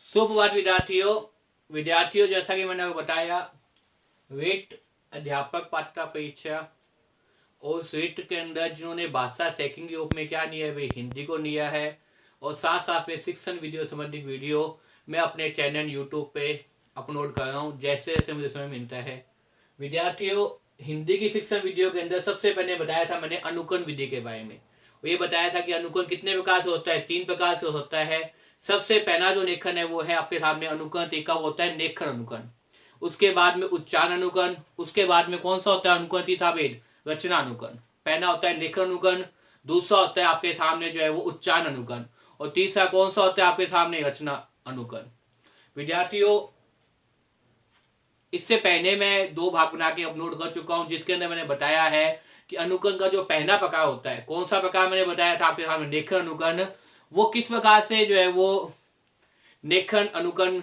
सुप्रभात विद्यार्थियों जैसा कि मैंने आपको बताया, रीट अध्यापक पात्रता परीक्षा और उस रीट के अंदर जिन्होंने भाषा सेकंड ग्रुप में क्या लिया है, वे हिंदी को लिया है। और साथ साथ में शिक्षण वीडियो संबंधित वीडियो मैं अपने चैनल यूट्यूब पे अपलोड कर रहा हूँ जैसे जैसे मुझे समय मिलता है। विद्यार्थियों, हिंदी की शिक्षण वीडियो के अंदर सबसे पहले बताया था मैंने अनुकरण विधि के बारे में। ये बताया था कि अनुकरण कितने प्रकार से होता है, 3 प्रकार से होता है। सबसे पहला जो लेखन है वो है आपके सामने अनुकरण तरीका होता है लेखन अनुकरण। उसके बाद में उच्चारण अनुकरण। उसके बाद में कौन सा होता है अनुकरण तीसरा भेद, रचना अनुकरण। पहला होता है लेखन अनुकरण, दूसरा होता है आपके सामने जो है वो उच्चारण अनुकरण, और तीसरा कौन सा होता है आपके सामने रचना अनुकरण। विद्यार्थियों, इससे पहले मैं 2 भाग बना के अपलोड कर चुका हूं जिसके अंदर मैंने बताया है कि अनुकरण का जो पहला प्रकार होता है, कौन सा प्रकार मैंने बताया था आपके सामने, लेखन अनुकरण। वो किस प्रकार से जो है वो लेखन अनुकरण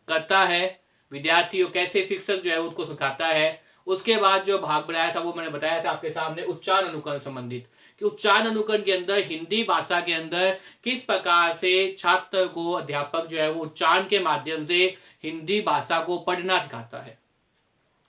करता है, विद्यार्थियों कैसे शिक्षक जो है उसको सिखाता है। उसके बाद जो भाग बनाया था वो मैंने बताया था आपके सामने उच्चारण अनुकरण संबंधित, कि उच्चारण अनुकरण के अंदर हिंदी भाषा के अंदर किस प्रकार से छात्र को अध्यापक जो है वो उच्चारण के माध्यम से हिंदी भाषा को पढ़ना सिखाता है।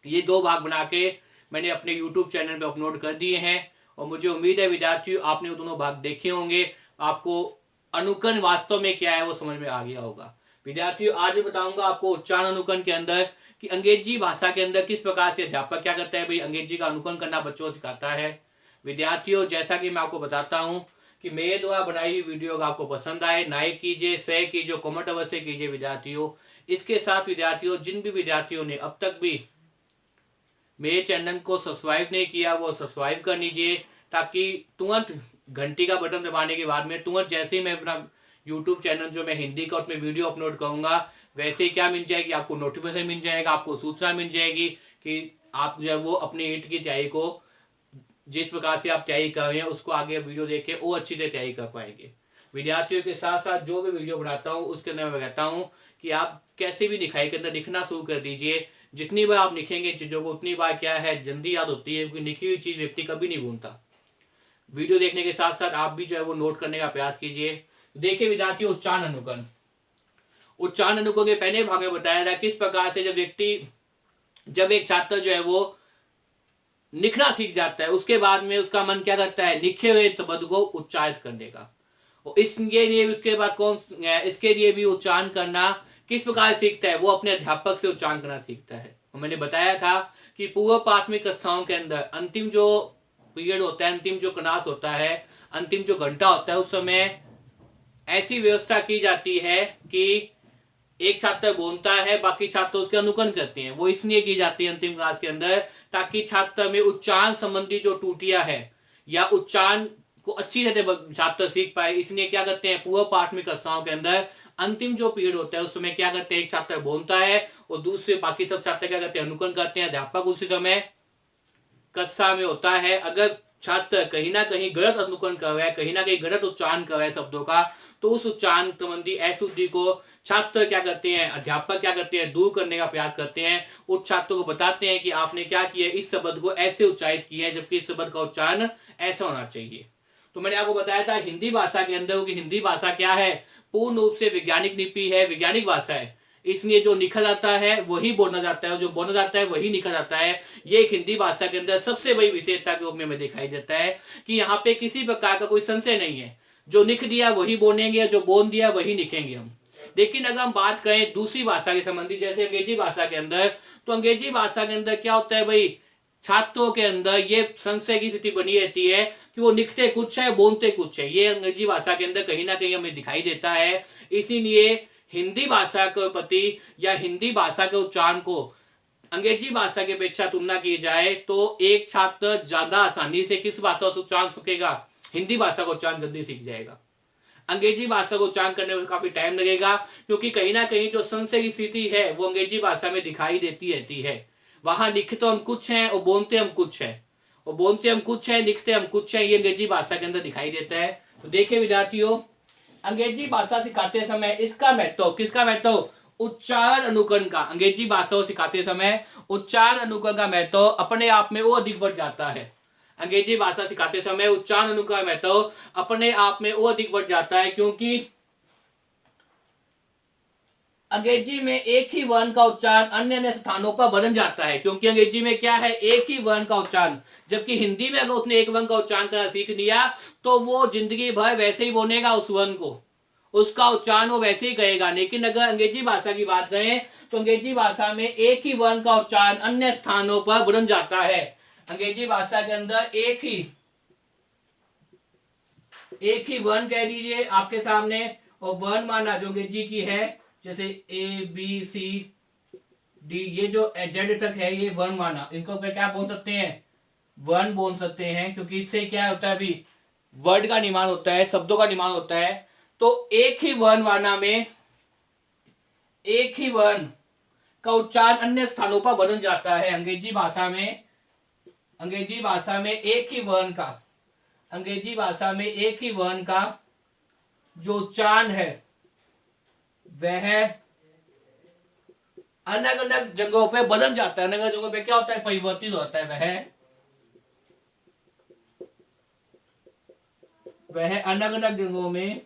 ये 2 भाग बना के मैंने अपने यूट्यूब चैनल पे अपलोड कर दिए हैं और मुझे उम्मीद है विद्यार्थियों आपने वो दोनों भाग देखे होंगे, आपको अनुकरण वास्तव में क्या है वो समझ में आ गया होगा। विद्यार्थियों, आज बताऊंगा आपको उच्चारण अनुकरण के अंदर कि अंग्रेजी भाषा के अंदर किस प्रकार से अध्यापक क्या करता है, भाई अंग्रेजी का अनुकरण करना बच्चों को सिखाता है। विद्यार्थियों, जैसा कि मैं आपको बताता हूँ कि मेरे द्वारा बनाई हुई वीडियो अगर आपको पसंद आए, लाइक कीजिए, शेयर कीजिए, कमेंट अवश्य कीजिए विद्यार्थियों। इसके साथ विद्यार्थियों, जिन भी विद्यार्थियों ने अब तक भी मेरे चैनल को सब्सक्राइब नहीं किया वो सब्सक्राइब कर लीजिए, ताकि तुरंत घंटी का बटन दबाने के बाद में तुरंत जैसे ही मैं अपना यूट्यूब चैनल जो मैं हिंदी का उसमें वीडियो अपलोड करूंगा वैसे ही क्या मिल जाएगी, आपको नोटिफिकेशन मिल जाएगा, आपको सूचना मिल जाएगी कि आप जो है वो अपनी ईट की तैयारी को जिस प्रकार से आप तैयारी कर रहे हैं उसको आगे वीडियो देख के वो अच्छी तरह तैयारी कर पाएंगे। विद्यार्थियों के साथ साथ जो भी वीडियो बनाता हूँ उसके अंदर मैं कहता हूँ कि आप कैसे भी लिखाई के अंदर लिखना शुरू कर दीजिए। जितनी बार आप लिखेंगे चीजों को उतनी बार क्या है जल्दी याद होती है, क्योंकि लिखी हुई चीज व्यक्ति कभी नहीं भूलता। वीडियो देखने के साथ साथ आप भी जो है वो नोट करने का प्रयास कीजिए। देखिए विद्यार्थियों, उच्चारण अनुकरण। उच्चारण अनुकरण के पहले भाग में बताया था किस प्रकार से जब एक छात्र जो है वो लिखना सीख जाता है उसके बाद में उसका मन क्या करता है, लिखे हुए शब्द को उच्चारित करने का। और इसके लिए भी उसके बाद इसके लिए भी उच्चारण करना किस प्रकार सीखता है, वो अपने अध्यापक से उच्चारण करना सीखता है। और मैंने बताया था कि पूर्व प्राथमिक कक्षाओं के अंदर अंतिम जो पीरियड होता है, अंतिम जो क्लास होता है, अंतिम जो घंटा होता है, उस समय ऐसी व्यवस्था की जाती है कि एक छात्र बोलता है, बाकी छात्र उसके अनुकरण करते हैं। वो इसलिए की जाती है अंतिम क्लास के अंदर ताकि छात्र में उच्चारण संबंधी जो टूटियां है या उच्चारण को अच्छी तरह छात्र सीख पाए, इसलिए क्या करते हैं पूर्व प्राथमिक कक्षाओं के अंदर अंतिम जो पीरियड होता है उस समय क्या करते हैं, एक छात्र बोलता है और दूसरे बाकी सब छात्र क्या करते हैं, अनुकरण करते हैं। अध्यापक उसी समय कक्षा में होता है। अगर छात्र कहीं ना कहीं गलत अनुकरण कर रहा है, कहीं ना कहीं गलत उच्चारण कर रहा है शब्दों का, तो उस उच्चारण संबंधी अशुद्धि को छात्र क्या करते हैं, अध्यापक क्या करते हैं, दूर करने का प्रयास करते हैं। उस छात्रों को बताते हैं कि आपने क्या किया, इस शब्द को ऐसे उच्चारित किया है जबकि इस शब्द का उच्चारण ऐसा होना चाहिए। तो मैंने आपको बताया था हिंदी भाषा के अंदर, क्योंकि हिंदी भाषा क्या है, पूर्ण रूप से वैज्ञानिक लिपि है, वैज्ञानिक भाषा है, इसलिए जो लिखा जाता है वही बोलना जाता है, जो बोला जाता है वही लिखा जाता है। ये एक हिंदी भाषा के अंदर सबसे बड़ी विशेषता के रूप में दिखाई देता है कि यहाँ पे किसी प्रकार का कोई संशय नहीं है, जो लिख दिया वही बोलेंगे, जो बोल दिया वही लिखेंगे हम। लेकिन अगर हम बात करें दूसरी भाषा के संबंधी, जैसे अंग्रेजी भाषा के अंदर, तो अंग्रेजी भाषा के अंदर क्या होता है भाई, छात्रों के अंदर ये संशय की स्थिति बनी रहती है कि वो लिखते कुछ है बोलते कुछ है। ये अंग्रेजी भाषा के अंदर कहीं ना कहीं हमें दिखाई देता है। इसीलिए हिंदी भाषा के प्रति या हिंदी भाषा के उच्चारण को अंग्रेजी भाषा की अपेक्षा तुलना की जाए तो एक छात्र ज्यादा आसानी से किस भाषा का उच्चारण सीखेगा, हिंदी भाषा का उच्चारण जल्दी सीख जाएगा। अंग्रेजी भाषा को उच्चारण करने में काफी टाइम लगेगा, क्योंकि कहीं ना कहीं जो संशय की स्थिति है वो अंग्रेजी भाषा में दिखाई देती रहती है। वहां लिखते तो हम कुछ हैं और बोलते हम कुछ हैं, और बोलते हम कुछ हैं, लिखते हम कुछ हैं, ये अंग्रेजी भाषा के अंदर दिखाई देता है। तो देखिए विद्यार्थियों, अंग्रेजी भाषा सिखाते समय इसका महत्व, किसका महत्व, उच्चारण अनुकरण का। अंग्रेजी भाषा को सिखाते समय उच्चारण अनुकरण का महत्व अपने आप में वो अधिक बढ़ जाता है। अंग्रेजी भाषा सिखाते समय उच्चारण अनुकरण महत्व अपने आप में वो अधिक बढ़ जाता है, क्योंकि अंग्रेजी में एक ही वर्ण का उच्चारण अन्य अन्य स्थानों पर बदल जाता है, क्योंकि अंग्रेजी में क्या है, एक ही वर्ण का उच्चारण, जबकि हिंदी में अगर उसने एक वर्ण का उच्चारण करना सीख लिया तो वो जिंदगी भर वैसे ही बोलेगा उस वर्ण को, उसका उच्चारण वो वैसे ही कहेगा। लेकिन अगर अंग्रेजी भाषा की बात करें तो अंग्रेजी भाषा में एक ही वर्ण का उच्चारण अन्य स्थानों पर बदल जाता है। अंग्रेजी भाषा के अंदर एक ही वर्ण कह दीजिए आपके सामने, और वर्णमाला जो अंग्रेजी की है जैसे ABCD, ये जो जेड तक है ये वर्णमाला, इनको क्या बोल सकते हैं, वर्ण बोल सकते हैं, क्योंकि इससे क्या होता है, अभी वर्ड का निर्माण होता है, शब्दों का निर्माण होता है। तो एक ही वर्णमाला में एक ही वर्ण का उच्चारण अन्य स्थानों पर बदल जाता है। अंग्रेजी भाषा में एक ही वर्ण का जो उच्चारण है वह अलग अलग जगहों पे बदल जाता है। अलग अलग जगहों पे क्या होता है, परिवर्तित होता है। वह अलग अलग जगहों में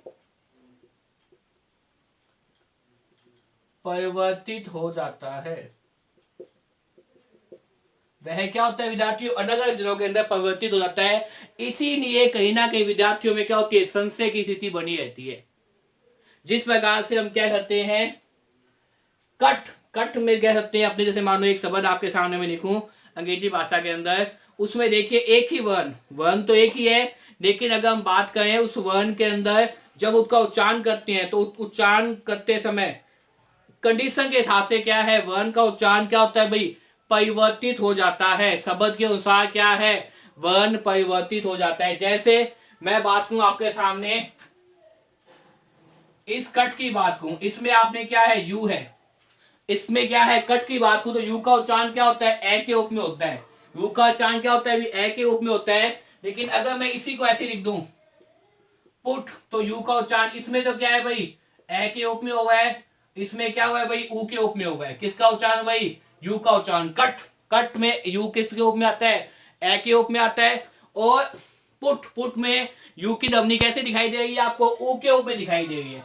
परिवर्तित हो जाता है। वह क्या होता है विद्यार्थियों, अलग अलग जगहों के अंदर परिवर्तित हो जाता है। इसीलिए कहीं ना कहीं विद्यार्थियों में क्या होती है, संशय की स्थिति बनी रहती है। जिस प्रकार से हम क्या करते हैं, कट में कह सकते हैं अपने, जैसे मानो एक शब्द आपके सामने में लिखूं अंग्रेजी भाषा के अंदर, उसमें देखिए एक ही वर्ण तो एक ही है, लेकिन अगर हम बात करें उस वर्ण के अंदर जब उसका उच्चारण करते हैं तो उच्चारण करते समय कंडीशन के हिसाब से क्या है, वर्ण का उच्चारण क्या होता है भाई, परिवर्तित हो जाता है। शब्द के अनुसार क्या है, वर्ण परिवर्तित हो जाता है। जैसे मैं बात करूं आपके सामने, इस कट की बात करूं, इसमें आपने क्या है, यू है, इसमें क्या है, कट की बात करूं तो यू का उच्चारण क्या होता है, ए के रूप में होता है। यू का उच्चारण क्या होता है, ए के रूप में होता है। लेकिन अगर मैं इसी को ऐसे लिख दूं पुट, तो यू का उच्चारण इसमें तो क्या है भाई, ए के रूप में हुआ है, इसमें क्या हुआ है भाई, ऊ के रूप में हुआ है। किसका उच्चारण भाई, यू का उच्चारण। कट में यू के रूप में आता है, ए के रूप में आता है। और पुट में यू की ध्वनि कैसे दिखाई दे रही है आपको, ऊ के रूप में दिखाई दे रही है।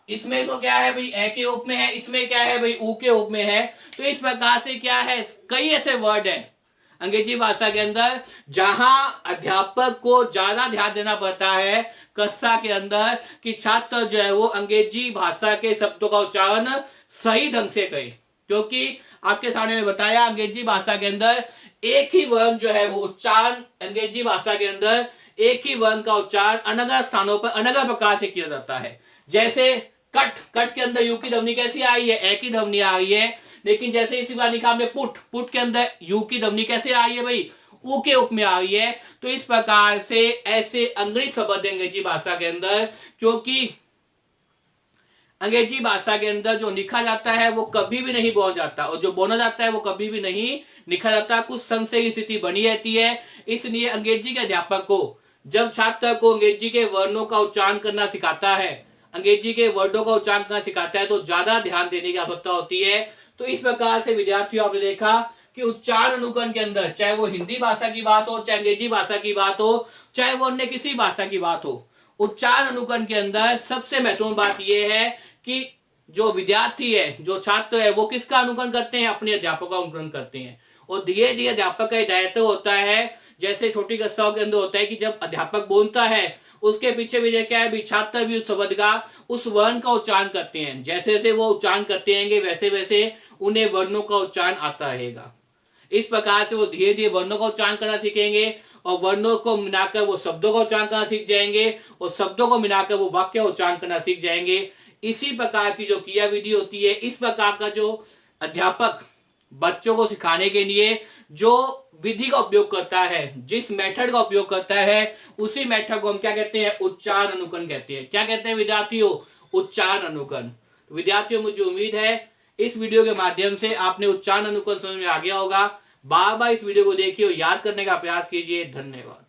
इसमें तो क्या है भाई, ए के रूप में है, इसमें क्या है भाई, ऊ के रूप में है। तो इस प्रकार से क्या है, कई ऐसे वर्ड है अंग्रेजी भाषा के अंदर जहां अध्यापक को ज्यादा ध्यान देना पड़ता है कक्षा के अंदर कि छात्र जो है वो अंग्रेजी भाषा के शब्दों का उच्चारण सही ढंग से करे। क्योंकि आपके सामने में बताया अंग्रेजी भाषा के अंदर एक ही वर्ण जो है वो उच्चारण, अंग्रेजी भाषा के अंदर एक ही वर्ण का उच्चारण अलग अलग स्थानों पर अलग अलग प्रकार से किया जाता है। जैसे कट के अंदर यू की ध्वनि कैसी आई है, ए की ध्वनि आ रही है। लेकिन जैसे इसी बार लिखा हमने पुट के अंदर यू की ध्वनि कैसे आ रही है भाई, ऊ के रूप में आ रही है। तो इस प्रकार से ऐसे अंग्रेजी शब्द अंग्रेजी भाषा के अंदर, क्योंकि अंग्रेजी भाषा के अंदर जो लिखा जाता है वो कभी भी नहीं बोला जाता, और जो बोला जाता है वो कभी भी नहीं लिखा जाता। कुछ संशय की स्थिति बनी रहती है। इसलिए अंग्रेजी के अध्यापक को जब छात्र को अंग्रेजी के वर्णों का उच्चारण करना सिखाता है, अंग्रेजी के वर्डों का उच्चारण करना सिखाता है, तो ज्यादा ध्यान देने की आवश्यकता होती है। तो इस प्रकार से विद्यार्थियों आपने देखा कि उच्चारण अनुकरण के अंदर, चाहे वो हिंदी भाषा की बात हो, चाहे अंग्रेजी भाषा की बात हो, चाहे वो अन्य किसी भाषा की बात हो, उच्चारण अनुकरण के अंदर सबसे महत्वपूर्ण बात यह है कि जो विद्यार्थी है, जो छात्र है, वो किसका अनुकरण करते हैं, अपने अध्यापक का अनुकरण करते हैं। और धीरे धीरे अध्यापक का दायित्व होता है, जैसे छोटी कक्षाओं के अंदर होता है कि जब अध्यापक बोलता है उसके पीछे भी क्या है, छात्र भी उस शब्द का, उस वर्ण का उच्चारण करते हैं। जैसे जैसे वो उच्चारण करते रहेंगे वैसे वैसे उन्हें वर्णों का उच्चारण आता रहेगा। इस प्रकार से वो धीरे धीरे वर्णों का उच्चारण करना सीखेंगे, और वर्णों को मिलाकर वो शब्दों का उच्चारण करना सीख जाएंगे, और शब्दों को मिलाकर वो वाक्य उच्चारण करना सीख जाएंगे। इसी प्रकार की जो क्रियाविधि होती है, इस प्रकार का जो अध्यापक बच्चों को सिखाने के लिए जो विधि का उपयोग करता है, जिस मेथड का उपयोग करता है, उसी मेथड को हम क्या कहते हैं, उच्चारण अनुकरण कहते हैं। क्या कहते हैं विद्यार्थियों, उच्चारण अनुकरण। विद्यार्थियों मुझे उम्मीद है इस वीडियो के माध्यम से आपने उच्चारण अनुकरण समझ में आ गया होगा। बार बार इस वीडियो को देखिए और याद करने का प्रयास कीजिए। धन्यवाद।